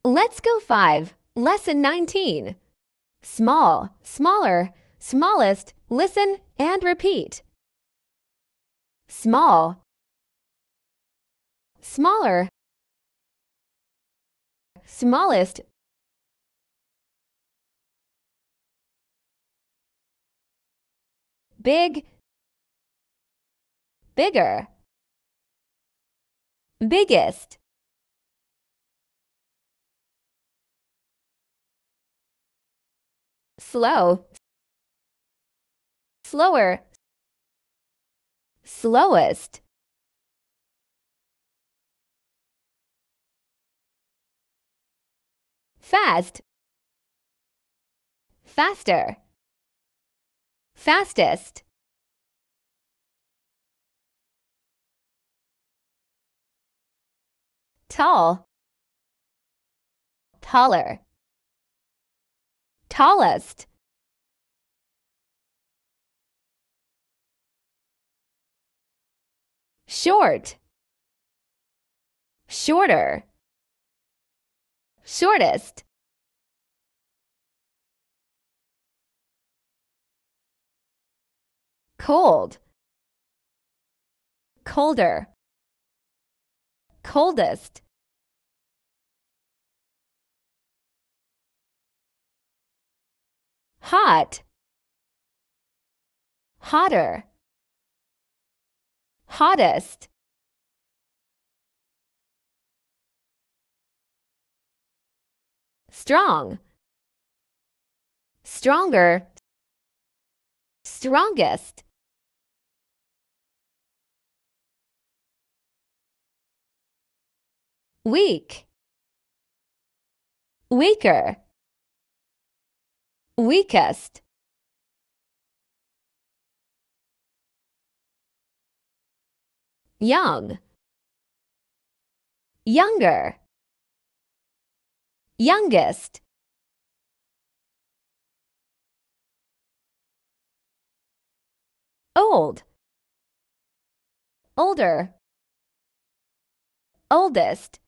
Let's go 5. Lesson 19. Small, smaller, smallest, listen and repeat. Small, smaller, smallest, big, bigger, biggest, slow, slower, slowest, fast, faster, fastest, tall, taller, tallest, short, shorter, shortest, cold, colder, coldest, hot, hotter, hottest, strong, stronger, strongest, weak, weaker, weakest, young, younger, youngest, old, older, oldest,